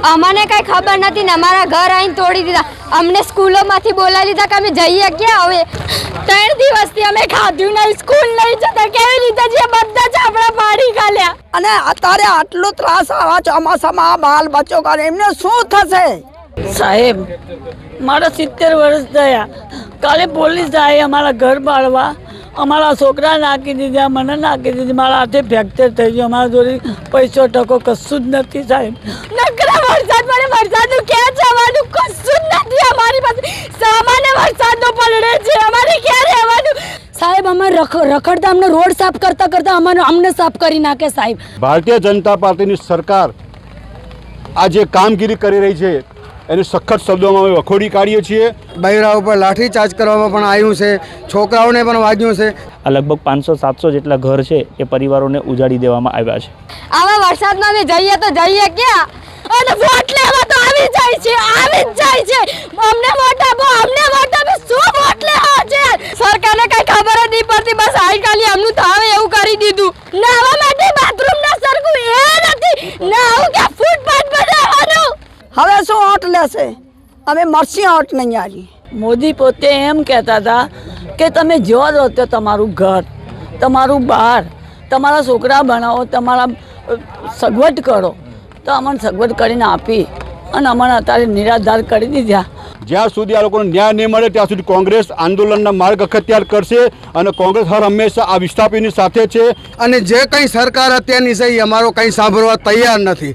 अमने कई खबर नहीं ने अमरा घर आईने तोड़ी दीधा। अमने स्कूलों मांथी बोलावी लीधा कि अमे जईए क्या हवे। 3 દિવસથી અમે ખાધું નહીં, સ્કૂલ નહીં જતા, કેવી રીતે જે બધા જ આપણા પાડી ખાલ્યા। અને અત્યારે આટલો ત્રાસ આવા ચોમાસામાં બાલ બચ્ચો કરે એમને શું થશે? સાહેબ મારા 70 વર્ષ થયા, કાલે પોલીસ આવી અમારા ઘર બાળવા, અમારા છોકરા નાખી દીધા, મને નાખી દીધી, મારા હાથે ફ્રેક્ચર થઈ ગયો, અમારા જોડે પૈસો ટકો કશું જ નથી સાહેબ। નકરા વરસાદ પડે, વરસાદનું ક્યાં જવાનું કશું જ નથી અમારી પાસે, સામાન્ય વરસાદનો પડે છે, અમારે ક્યાં રહેવાનું? સાહેબ અમે રખડતા અમને રોડ સાફ કરતા કરતા અમને સાફ કરી નાખે સાહેબ। ભારતીય જનતા પાર્ટીની સરકાર આ જે કામગીરી કરી રહી છે એની સખત શબ્દોમાં અમે વખોડી કાઢીએ છીએ। બૈરા ઉપર લાઠીચાર્જ કરવામાં પણ આવ્યું છે, છોકરાઓને પણ વાગ્યું છે। આ લગભગ 500-700 જેટલા ઘર છે એ પરિવારોને ઉજાડી દેવામાં આવ્યા છે। આવા વરસાદમાં અમે જઈએ તો જઈએ ક્યાં? અને વોટ લેવા તો આવી જ જાય છે। અમને વોટ આપો, અમને વોટ આપો, શું વોટ લેવા છે? સરકારને કઈ ખબર જ નહીં પડતી, બસ આઈ કાલી અમનું થાવે એવું કરી દીધું। નાવા માટે બાથરૂમ ના સરખું એ નથી, નાવું કે ફૂટપાથ પર રહેવાનું। હવે શું ઓટ લેશે? અમે મરસી ઓટ નહીં આવી। મોદી પોતે એમ કહેતા હતા કે તમે જો રહો તો તમારું ઘર, તમારું બહાર, તમારા છોકરા ભણાવો, તમારા સગવડ કરો, તો અમને સગવડ કરીને આપી અને અમને અત્યારે નિરાધાર કરી દીધા। જ્યાં સુધી આ લોકોને ન્યાય નહીં મળે ત્યાં સુધી કોંગ્રેસ આંદોલનના માર્ગ અખત્યાર કરશે અને કોંગ્રેસ હર હંમેશા આ વિસ્થાપીની સાથે છે। અને જે કંઈ સરકાર અત્યારની છે એ અમારો કંઈ સાંભળવા તૈયાર નથી।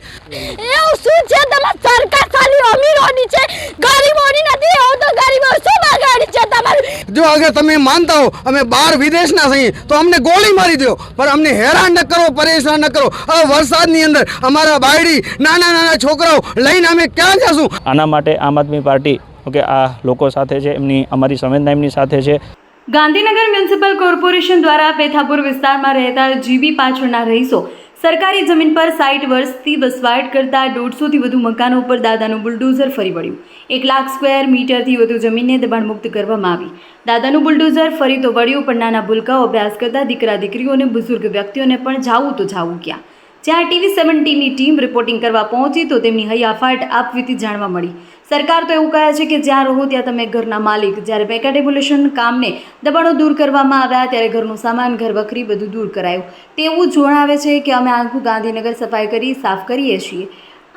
એવું શું છે તમારી સરકાર? ખાલી અમીરોની છે, ગરીબોની નથી। એવું તો ગરીબો શું બગાડી છે તમારું? જો અગર તમે માનતા હો અમે બહાર વિદેશના છીએ તો અમને ગોળી મારી દો, પણ અમને હેરાન ન કરો, પરેશાન ન કરો। આ વરસાદની અંદર અમારા બાયડી નાના નાના છોકરાઓ લઈને અમે ક્યાં જશું? આના માટે આમ આદમી પાર્ટી ઓકે આ લોકો સાથે છે, એમની અમારી સંવેદના એમની સાથે છે। ગાંધીનગર મ્યુનિસિપલ કોર્પોરેશન દ્વારા પેથાપુર વિસ્તારમાં રહેતા જીબી પાછળના રહીશો સરકારી જમીન પર 60 વર્ષથી વસવાટ કરતા 150થી વધુ મકાનો ઉપર દાદાનું બુલડોઝર ફરી વળ્યું। 1 લાખ સ્ક્વેર મીટરથી વધુ જમીનને દબાણમુક્ત કરવામાં આવી। દાદાનું બુલડોઝર ફરી તો વળ્યું, પણ નાના ભૂલકાઓ અભ્યાસ કરતા દીકરા દીકરીઓ અને બુઝુર્ગ વ્યક્તિઓને પણ જાવું તો જાવું ક્યાં? જ્યાં TV17ની ટીમ રિપોર્ટિંગ કરવા પહોંચી તો તેમની હૈયાફાટ આપવીતી જાણવા મળી। સરકાર તો એવું કહે છે કે જ્યાં રહો ત્યાં તમે ઘરના માલિક। જ્યારે મેગાડેમોલેશન કામને દબાણો દૂર કરવામાં આવ્યા ત્યારે ઘરનું સામાન, ઘર વખરી બધું દૂર કરાયું તેવું જણાવે છે કે અમે આખું ગાંધીનગર સફાઈ કરી સાફ કરીએ છીએ।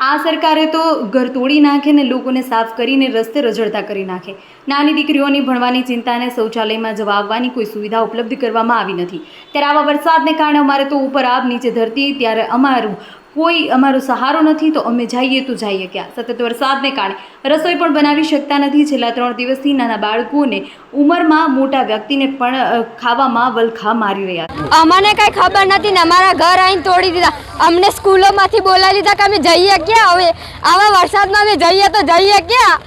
આ સરકારે તો ઘર તોડી નાખે ને લોકોને સાફ કરીને રસ્તે રઝળતા કરી નાખે। નાની દીકરીઓની ભણવાની ચિંતાને શૌચાલયમાં જવા આવવાની કોઈ સુવિધા ઉપલબ્ધ કરવામાં આવી નથી। ત્યારે આવા વરસાદને કારણે અમારે તો ઉપર આબ નીચે ધરતી, ત્યારે અમારો સહારો નથી તો અમે જઈએ તો જઈએ ક્યાં? સતત વરસાદને કારણે રસોઈ પણ બનાવી શકતા નથી। છેલ્લા 3 દિવસથી નાના બાળકોને ઉંમરમાં મોટા વ્યક્તિને પણ ખાવામાં વલખા મારી રહ્યા છે। અમને કઈ ખબર નથી ને અમરા ઘર આવીને તોડી દીધા। અમને સ્કૂલો માંથી બોલાવી લીધા કે અમે જઈએ ક્યાં હવે? આવા વરસાદમાં અમે જઈએ તો જઈએ ક્યાં?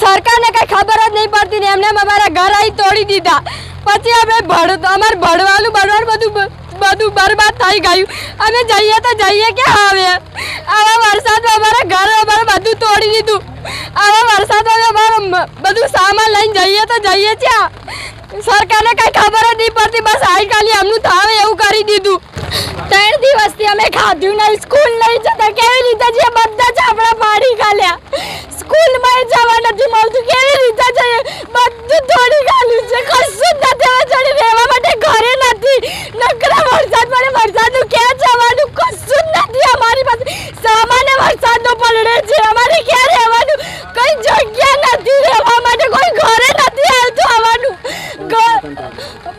સરકારને કઈ ખબર જ નહીં પડતી ને એમને અમારા ઘર આવી તોડી દીધા। પછી અમે અમારે ભણવાનું બધું બરબાદ થઈ ગયું। અમે જઈએ તો જઈએ ક્યાં હવે? આવા વરસાદમાં અમારા ઘર અમારે બધું તોડી દીધું। આવા વરસાદમાં અમારું બધું સામાન લઈને જઈએ તો જઈએ ક્યાં? સરકારને કઈ ખબર જ નહીં પડતી, બસ આઈ કાલી અમનું થાવે એવું કરી દીધું। 3 દિવસથી અમે ખાધું નહીં, સ્કૂલ નહીં જતા, કેવી રીતે જે બધા જ આપણા પાડી ખાલ્યા। સ્કૂલમાં જવા નથી મળતું, કેવી રીતે જઈએ? બધું તોડી ખાલ્યું છે, કશું જ નથી। હવે જોડે રહેવા માટે ઘરે નથી। નકરા વરસાદ પડે, વરસાદનું ક્યાં જવાનું કશું જ નથી અમારી પાસે, સામાન્ય વરસાદનો પડે છે, અમારે ક્યાં રહેવાનું? કઈ જગ્યા નથી રહેવા માટે, કોઈ ઘરે નથી આવતું આવવાનું।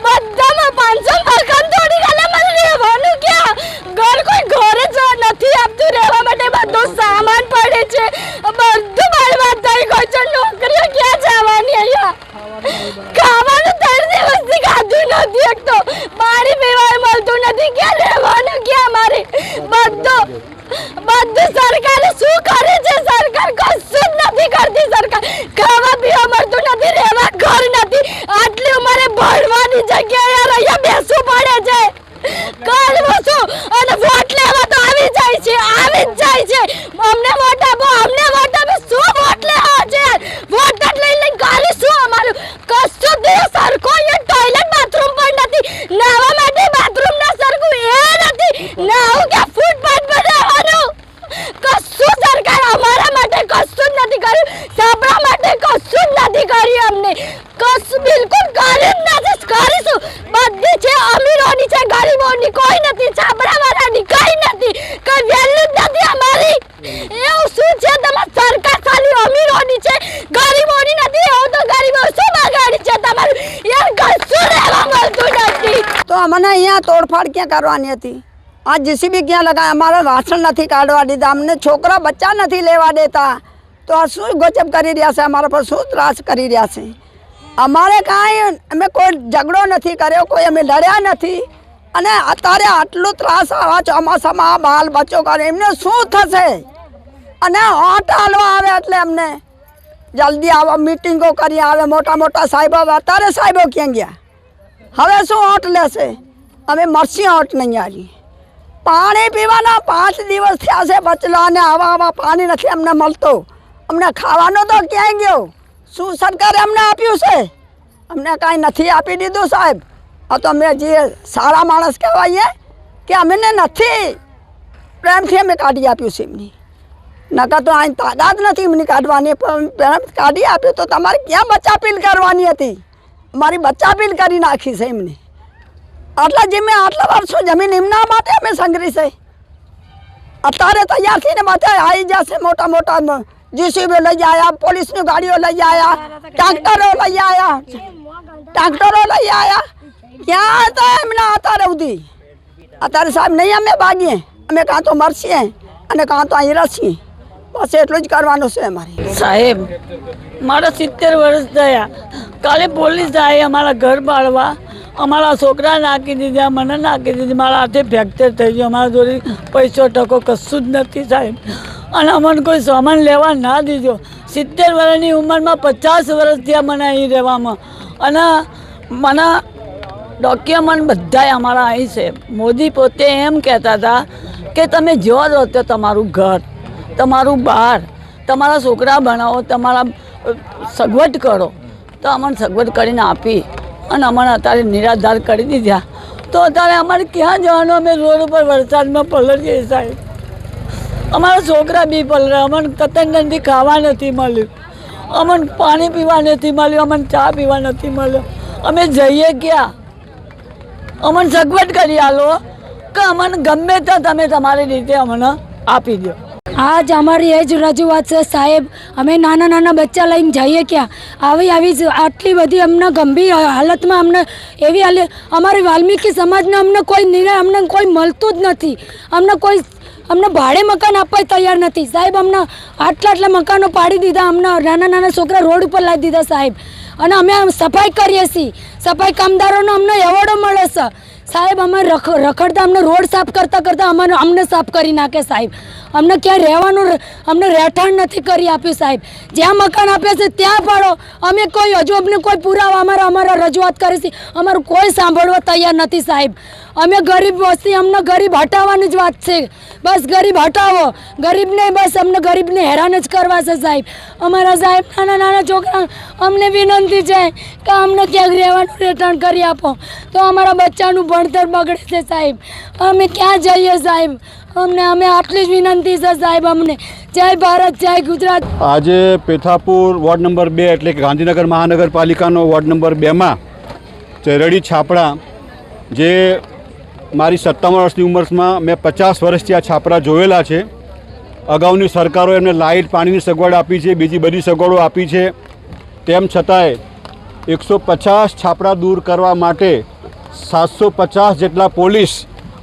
બધામાં 500 મકાન તોડી ખાલ્યા, મને રહેવાનું ક્યાં? ઘર કોઈ ઘરે જ નથી આપતું રહેવા માટે, બધો સામાન પડે છે, બધું બરબાદ થઈ ગયું છે। નોકરીઓ ક્યાં જવાની? અહીંયા ખાવાનું 3 દિવસથી ખાધું નથી, એક તો પાણી પીવા મળતું નથી, ક્યાં રહેવાનું ક્યાં અમારે? બધું સરકારે શું કરે છે? સરકાર કશું જ નથી કરતી। સરકાર ખાવા પીવા મળતું નથી, રહેવા ઘર નથી, આટલી ઉંમરે ભણવાની જગ્યાએ યાર અહીંયા બેસવું પડે છે। કરવું શું? અને વોટ લેવા તો આવી જ જાય છે। અમને વોટ આપો, અમને વોટ આપો, શું વોટ લેવા છે? વોટ લઈને કરીશું અમારું કશું જ સરખો ટોયલેટ બાથરૂમ પણ નથી, નાવા માટે બાથરૂમ ના સરખું એ નથી, નાવું કે ફૂટપાથ પર રહેવાનું કશું નથી કર્યું, સાંભળવા માટે કશું જ નથી કર્યું અમને, કશું બિલકુલ કર્યું જ નથી. કરીશું બધી છે, અમીરોની છે, ગરીબોની કોઈ નથી, સાંભળવાવાળાની કઈ નથી, કઈ વેલ્યુ જ નથી અમારી. એવું શું છે તમારી સરકાર ખાલી અમીરોની છે, ગરીબોની નથી? એવું તો ગરીબો શું બગાડી છે તમારું? યાર કશું રહેવા મળતું નથી. તો અમને અહીંયા તોડફાડ ક્યાં કરવાની હતી? આ જીસીબી ક્યાં લગાય? અમારા રાશન નથી કાઢવા દીધા, અમને છોકરા બચ્ચા નથી લેવા દેતા. તો આ શું ગજબ કરી રહ્યા છે? અમારા પર શું ત્રાસ કરી રહ્યા છે? અમારે કાંઈ, અમે કોઈ ઝઘડો નથી કર્યો, કોઈ અમે લડ્યા નથી. અને અત્યારે આટલું ત્રાસ આવા ચોમાસામાં બાલ બચ્ચો કરે, એમને શું થશે? અને ઓટ હાલવા આવે એટલે અમને જલ્દી આવા મીટિંગો કરી આવે મોટા મોટા સાહેબો. અત્યારે સાહેબો ક્યાં ગયા? હવે શું ઓટ લેશે? અમે મરસી ઓટ નહીં આવી. પાણી પીવાના 5 દિવસ થયા છે બચલાને, આવા પાણી નથી અમને મળતો. અમને ખાવાનું તો ક્યાંય ગયો? શું સરકારે અમને આપ્યું છે? અમને કાંઈ નથી આપી દીધું સાહેબ. આ તો અમે જે સારા માણસ કહેવાઈએ કે અમને નથી, પ્રેમથી અમે કાઢી આપ્યું છે એમની. નકર તો અહીં તાકાત નથી એમની કાઢવાની, પણ પ્રેમ કાઢી આપ્યું તો તમારે ક્યાં બચ્ચા પીલ કરવાની હતી? અમારી બચ્ચા પીલ કરી નાખી છે એમને. આટલા વર્ષો જમીન એમના માટે અમે સંઘરી છે. અત્યારે તૈયાર થઈને બધા આવી જશે, મોટા મોટા જીસીબી લઈ આવ્યા, પોલીસની ગાડીઓ લઈ આવ્યા, ટ્રેક્ટરો લઈ આવ્યા, ક્યાં હતા એમના અત્યારે સુધી? અત્યારે સાહેબ નહીં અમે ભાગીએ, અમે કાં તો મરસીએ અને કાં તો અહીં રસીએ. બસ એટલું જ કરવાનું છે અમારે. સાહેબ, મારા 70 વર્ષ થયા. કાલે પોલીસ આવી અમારા ઘર બાળવા, અમારા છોકરા નાખી દીધા, મને નાખી દીધી, મારા હાથે ફ્રેક્ચર થઈ ગયું. અમારા જોડે પૈસો ટકો કશું જ નથી સાહેબ. અને અમને કોઈ સામાન લેવા ના દીધો. 70 વર્ષની ઉંમરમાં 50 વર્ષ થયા મને અહીં રહેવામાં. અને મને ડોક્યુમેન્ટ બધાય અમારા અહીં છે. મોદી પોતે એમ કહેતા હતા કે તમે જો રહો તો તમારું ઘર, તમારું બહાર, તમારા છોકરા ભણાવો, તમારા સગવડ કરો. તો અમને સગવડ કરીને આપી અને અમને અત્યારે નિરાધાર કરી દીધા. તો અત્યારે અમારે ક્યાં જવાનું? અમે રોડ ઉપર વરસાદમાં પલળીએ સાહેબ. અમારા છોકરા બી પલળે, અમને કતંગ નથી ખાવા નથી મળ્યું, અમને પાણી પીવા નથી મળ્યું, અમને ચા પીવા નથી મળ્યો. અમે જઈએ ક્યાં? અમને સગવડ કરી આલો કે અમને ગમે ત્યાં તમે તમારી રીતે અમને આપી દો. આજ અમારી એ જ રજૂઆત છે સાહેબ. અમે નાના નાના બચ્ચા લઈને જઈએ ક્યાં? આવી આટલી બધી અમને ગંભીર હાલતમાં અમને એવી અમારી વાલ્મીકી સમાજને અમને કોઈ નિર્ણય અમને કોઈ મળતું જ નથી. અમને ભાડે મકાન આપવા તૈયાર નથી સાહેબ. અમને આટલા મકાનો પાડી દીધા, અમને નાના નાના છોકરા રોડ ઉપર લાવી દીધા સાહેબ. અને અમે સફાઈ કરીએ છીએ, સફાઈ કામદારોનો અમને એવોર્ડો મળે છે સાહેબ. અમે રખડતા અમને રોડ સાફ કરતાં અમને સાફ કરી નાખે સાહેબ. અમને ક્યાંય રહેવાનું, અમને રહેઠાણ નથી કરી આપ્યું સાહેબ. જ્યાં મકાન આપે છે ત્યાં પાડો. અમે કોઈ હજુ અમને કોઈ પુરાવા અમારા રજૂઆત કરી છે, અમારું કોઈ સાંભળવા તૈયાર નથી સાહેબ. અમે ગરીબ વસ્તી, અમને ગરીબ હટાવવાની જ વાત છે. બસ ગરીબ હટાવો, ગરીબને બસ અમને ગરીબને હેરાન જ કરવા છે સાહેબ. અમારા સાહેબ નાના નાના છોકરા, અમને વિનંતી છે કે અમને ક્યાંક રહેવાનું રહેઠાણ કરી આપો, તો અમારા બચ્ચાનું ભણતર બગડે છે સાહેબ. અમે ક્યાં જઈએ સાહેબ? અમે આટલી જ વિનંતી છે સાહેબ અમને. જય ભારત, જય ગુજરાત. આજે પેથાપુર વોર્ડ નંબર 2 એટલે કે ગાંધીનગર મહાનગરપાલિકાનો વોર્ડ નંબર 2માં ચેરડી છાપડા, જે મારી 57 વર્ષની ઉંમરમાં મેં 50 વર્ષથી આ છાપરા જોયેલા છે. અગાઉની સરકારો એમને લાઇટ પાણીની સગવડ આપી છે, બીજી બધી સગવડો આપી છે. તેમ છતાંય 150 છાપરા દૂર કરવા માટે 750 જેટલા પોલીસ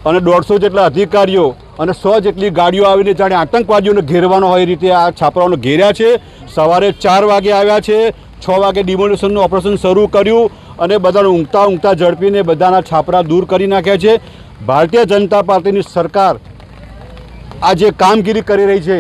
અને 150 જેટલા અધિકારીઓ અને 100 જેટલી ગાડીઓ આવીને જાણે આતંકવાદીઓને ઘેરવાનો હોય એ રીતે આ છાપરાઓને ઘેર્યા છે. સવારે 4 વાગે આવ્યા છે, 6 વાગે ડિમોલિશનનું ઓપરેશન શરૂ કર્યું અને બધાને ઊંઘતા ઝડપીને બધાના છાપરા દૂર કરી નાખ્યા છે. ભારતીય જનતા પાર્ટીની સરકાર આ જે કામગીરી કરી રહી છે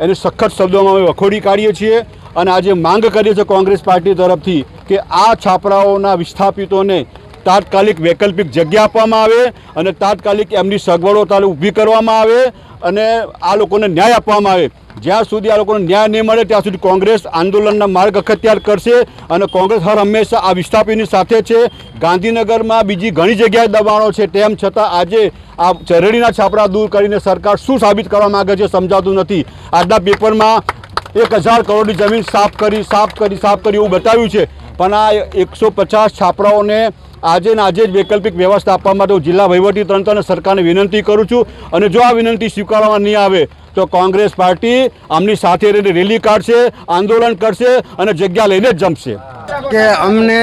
એને સખત શબ્દોમાં અમે વખોડી કાઢીએ છીએ અને આજે માંગ કરીએ છીએ કોંગ્રેસ પાર્ટી તરફથી કે આ છાપરાઓના વિસ્થાપિતોને તાત્કાલિક વૈકલ્પિક જગ્યા આપવામાં આવે અને તાત્કાલિક એમની સગવડો તારે ઊભી કરવામાં આવે અને આ લોકોને ન્યાય આપવામાં આવે. જ્યાં સુધી આ લોકોને ન્યાય નહીં મળે ત્યાં સુધી કોંગ્રેસ આંદોલનના માર્ગ અખત્યાર કરશે અને કોંગ્રેસ હર હંમેશા આ વિસ્થાપિતની સાથે છે. ગાંધીનગરમાં બીજી ઘણી જગ્યાએ દબાણો છે, તેમ છતાં આજે આ ચરડીના છાપરા દૂર કરીને સરકાર શું સાબિત કરવા માગે છે સમજાતું નથી. આજના પેપરમાં 1000 કરોડની જમીન સાફ કરી એવું બતાવ્યું છે, પણ આ 150 છાપરાઓને આજે ને આજે જ વૈકલ્પિક વ્યવસ્થા આપવા માટે હું જિલ્લા વહીવટીતંત્ર અને સરકારને વિનંતી કરું છું. અને જો આ વિનંતી સ્વીકારવામાં નહીં આવે તો કોંગ્રેસ પાર્ટી આમની સાથે રહીને રેલી કાઢશે, આંદોલન કરશે અને જગ્યા લઈને જ જમશે. કે અમને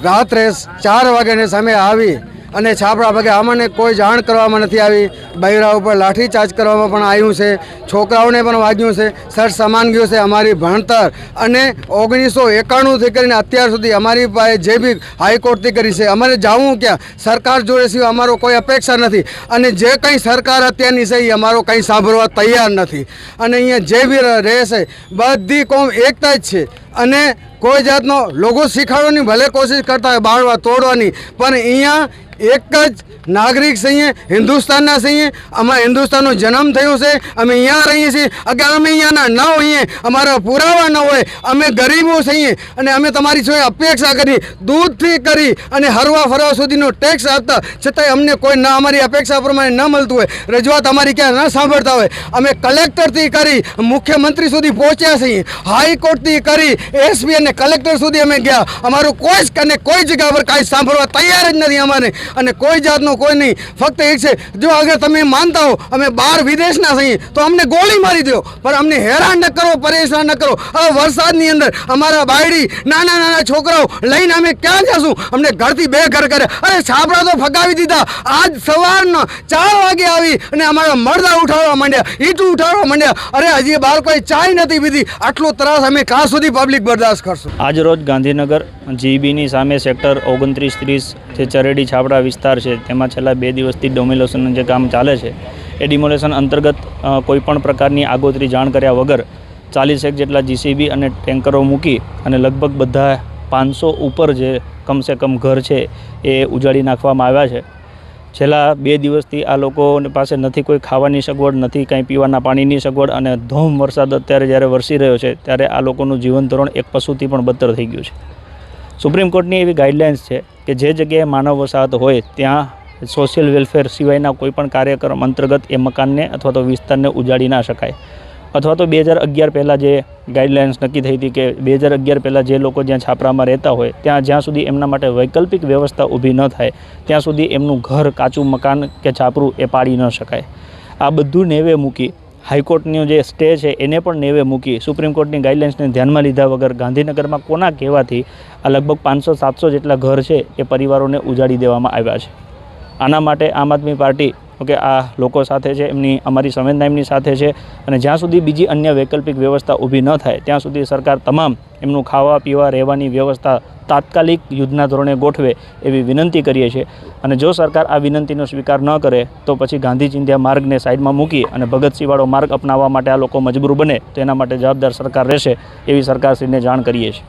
રાત્રે 4 વાગ્યાની સામે આવી અને છાપરા ભાગે અમને કોઈ જાણ કરવામાં નથી આવી. બૈરા ઉપર લાઠીચાર્જ કરવામાં પણ આવ્યું છે, છોકરાઓને પણ વાગ્યું છે, સર સમાન ગયું છે. અમારી ભણતર અને 1991થી કરીને અત્યાર સુધી અમારી પાસે જે બી હાઈકોર્ટથી કરી છે, અમારે જવું ક્યાં? સરકાર જોડે સિવાય અમારો કોઈ અપેક્ષા નથી. અને જે કંઈ સરકાર અત્યારની છે એ અમારો કંઈ સાંભળવા તૈયાર નથી. અને અહીંયા જે બી રહેશે બધી કોમ એકતા જ છે. અને કોઈ જાતનો લોકો શીખવાડવાની ભલે કોશિશ કરતા હોય બાળવા તોડવાની, પણ અહીંયા એક જ નાગરિક છીએ, હિન્દુસ્તાનના છીએ. અમારા હિન્દુસ્તાનનો જન્મ થયો છે, અમે અહીંયા રહીએ છીએ. અગર અમે અહીંયાના ન હોઈએ, અમારા પુરાવા ન હોય, અમે ગરીબો છીએ અને અમે તમારી જોડે અપેક્ષા કરી દૂધથી કરી અને હરવા ફરવા સુધીનો ટેક્સ આપતા છતાંય અમને કોઈ ન અમારી અપેક્ષા પ્રમાણે ન મળતું હોય, રજૂઆત અમારી ક્યાં ન સાંભળતા હોય. અમે કલેક્ટરથી કરી મુખ્યમંત્રી સુધી પહોંચ્યા છીએ, હાઈકોર્ટથી કરી એસપી અને કલેક્ટર સુધી અમે ગયા. અમારું કોઈ જગ્યા પર કાંઈ સાંભળવા તૈયાર જ નથી અમારે. અને કોઈ જાતનું કોઈ નહીં, ફક્ત એક છે, જો અગર તમે માનતા હો અમે બહાર વિદેશના છીએ તો અમને ગોળી મારી દો, પણ અમને હેરાન ન કરો, પરેશાન ન કરો. હવે વરસાદની અંદર અમારા બાયડી નાના છોકરાઓ લઈને અમે ક્યાં જશું? અમને ઘરથી બેઘર કરે. અરે છાપરા તો ફગાવી દીધા. આજ સવારના 4 વાગે આવી અને અમારા મરદા ઉઠાડવા માંડ્યા, ઈંટું ઉઠાડવા માંડ્યા. અરે હજી બાળકોએ ચાય નથી પીધી. આટલો ત્રાસ અમે ક્યાં સુધી પબ્લિક બરદાસ્ત કરશું? આજ રોજ ગાંધીનગર જીબીની સામે સેક્ટર 29-30 જે ચરેડી છાપરા વિસ્તાર છે તેમાં છેલ્લા 2 દિવસથી ડોમિલેશનનું જે કામ ચાલે છે એ ડિમોલેશન અંતર્ગત કોઈપણ પ્રકારની આગોતરી જાણ કર્યા વગર 40 જેટલા જીસીબી અને ટેન્કરો મૂકી અને લગભગ બધા 500 ઉપર જે કમસે કમ ઘર છે એ ઉજાડી નાખવામાં આવ્યા છે. છેલ્લા 2 દિવસથી આ લોકોની પાસે નથી કોઈ ખાવાની સગવડ, નથી કાંઈ પીવાના પાણીની સગવડ અને ધોમ વરસાદ અત્યારે જ્યારે વરસી રહ્યો છે ત્યારે આ લોકોનું જીવન ધોરણ એક પશુથી પણ બદતર થઈ ગયું છે. સુપ્રીમ કોર્ટની એવી ગાઈડલાઇન્સ છે કે જે જગ્યાએ માનવ વસાહત હોય ત્યાં સોશિયલ વેલફેર સિવાયના કોઈપણ કાર્યક્રમ અંતર્ગત એ મકાનને અથવા તો વિસ્તારને ઉજાડી ના શકાય. અથવા તો 2011 પહેલાં જે ગાઈડલાઇન્સ નક્કી થઈ હતી કે 2011 પહેલાં જે લોકો જ્યાં છાપરામાં રહેતા હોય ત્યાં જ્યાં સુધી એમના માટે વૈકલ્પિક વ્યવસ્થા ઊભી ન થાય ત્યાં સુધી એમનું ઘર, કાચું મકાન કે છાપરું એ પાડી ન શકાય. આ બધું નેવે મૂકી હાઈકોર્ટનો જે સ્ટે છે એને પણ નેવે મૂકી સુપ્રીમ કોર્ટની ગાઈડલાઇન્સને ધ્યાનમાં લીધા વગર ગાંધીનગરમાં કોના કહેવાથી આ લગભગ 500-700 જેટલા ઘર છે એ પરિવારોને ઉજાડી દેવામાં આવ્યા છે. આના માટે આમ આદમી પાર્ટી આ લોકો સાથે છે, અમારી સંવેદના એમની સાથે છે. અને જ્યાં સુધી બીજી અન્ય વૈકલ્પિક વ્યવસ્થા ઊભી ન થાય ત્યાં સુધી સરકાર તમામ એમનું ખાવા પીવા રહેવાની વ્યવસ્થા તાત્કાલિક યુદ્ધના ધોરણે ગોઠવે એવી વિનંતી કરીએ છીએ. અને જો સરકાર આ વિનંતીનો સ્વીકાર ન કરે તો પછી ગાંધી ચિંધ્યા માર્ગને સાઈડમાં મૂકી અને ભગતસિંહવાળો માર્ગ અપનાવવા માટે આ લોકો મજબૂર બને તો એના માટે જવાબદાર સરકાર રહેશે એવી સરકારશ્રીને જાણ કરીએ છીએ.